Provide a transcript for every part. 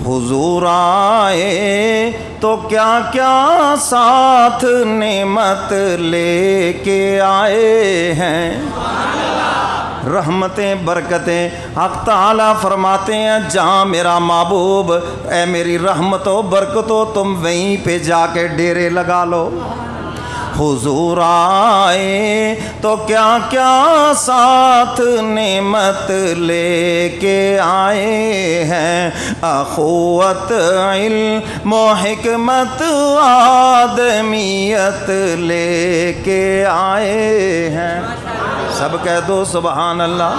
حضور آئے تو کیا کیا ساتھ نعمت لے کے آئے ہیں، رحمتیں برکتیں۔ حق تعالیٰ فرماتے ہیں جہاں میرا محبوب اے میری رحمت و برکتوں، تم وہیں پہ جا کے ڈیرے لگا لو۔ حضور آئے تو کیا کیا ساتھ نعمت لے کے آئے ہیں، اخوت علم و حکمت آدمیت لے کے آئے ہیں۔ سب کہہ دو سبحان اللہ۔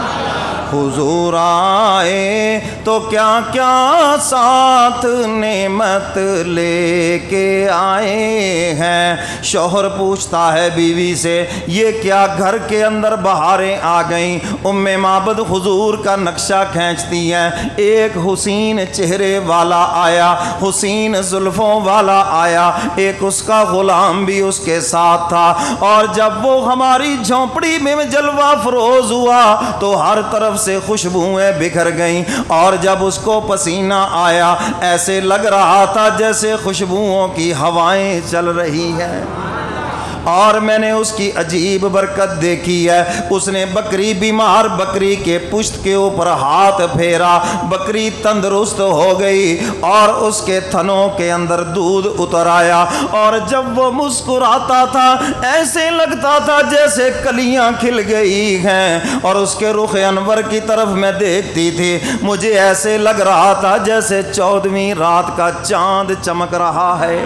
حضور آئے تو کیا کیا ساتھ نعمت لے کے آئے ہیں۔ شوہر پوچھتا ہے بیوی سے یہ کیا گھر کے اندر بہاریں آ گئیں؟ ام معبد حضور کا نقشہ کھینچتی ہیں، ایک حسین چہرے والا آیا، حسین زلفوں والا آیا، ایک اس کا غلام بھی اس کے ساتھ تھا، اور جب وہ ہماری جھونپڑی میں جلوہ فروز ہوا تو ہر طرف سے خوشبوئیں بکھر گئیں، اور جب اس کو پسینہ آیا ایسے لگ رہا تھا جیسے خوشبوؤں کی ہوائیں چل رہی ہیں۔ اور میں نے اس کی عجیب برکت دیکھی ہے، اس نے بکری بیمار بکری کے پشت کے اوپر ہاتھ پھیرا، بکری تندرست ہو گئی اور اس کے تھنوں کے اندر دودھ اتر آیا، اور جب وہ مسکراتا تھا ایسے لگتا تھا جیسے کلیاں کھل گئی ہیں، اور اس کے رخ انور کی طرف میں دیکھتی تھی، مجھے ایسے لگ رہا تھا جیسے 14ویں رات کا چاند چمک رہا ہے۔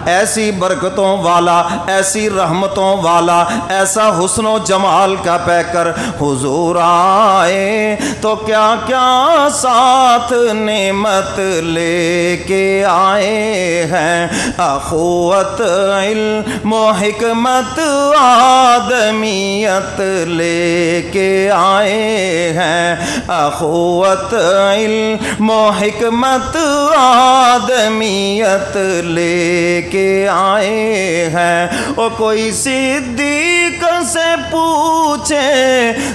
ایسی برکتوں والا، ایسی رحمتوں والا، ایسا حسن و جمال کا پیکر حضور آئے تو کیا کیا ساتھ نعمت لے کے آئے ہیں، اخوت علم و حکمت آدمیت لے کے آئے ہیں، اخوت علم و حکمت آدمیت لے کے آئے ہیں۔ اور کوئی صدیق سے پوچھے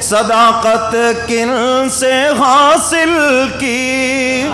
صداقت کن سے حاصل کی،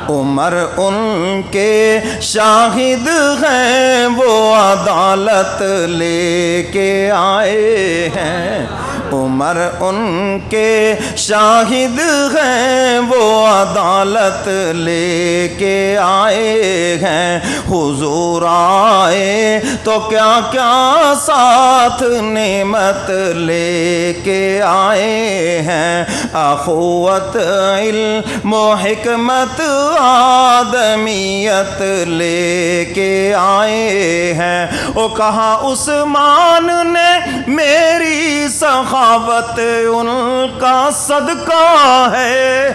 عمر ان کے شاہد ہیں وہ عدالت لے کے آئے ہیں، عمر ان کے شاہد ہیں وہ عدالت لے کے آئے ہیں۔ حضور آئے تو کیا کیا ساتھ نعمت لے کے آئے ہیں، اخوت علم و حکمت آدمیت لے کے آئے ہیں۔ او کہا عثمان نے میری سخاوت ان کا صدقہ ہے،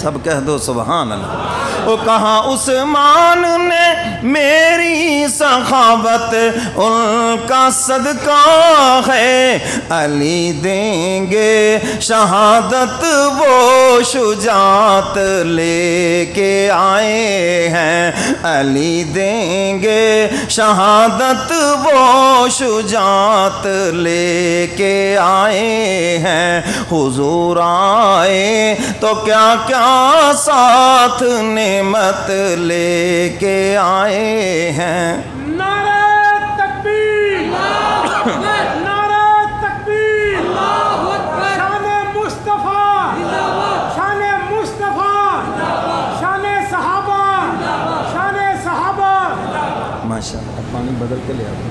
سب کہہ دو سبحان اللہ۔ وہ کہا عثمان نے میری سخاوت ان کا صدقہ ہے، علی دیں گے شہادت وہ شجاعت لے کے آئے ہیں، علی دیں گے شہادت وہ شجاعت لے کے آئے ہیں۔ حضور آئے تو کیا کیا ساتھ نعمت لے کے آئے ہیں۔ نعرہ تکبیر، نعرہ تکبیر، شان مصطفیٰ، شان مصطفیٰ، شان صحابہ، شان صحابہ۔ ماشاءاللہ، پانی بدل کے لے آؤ۔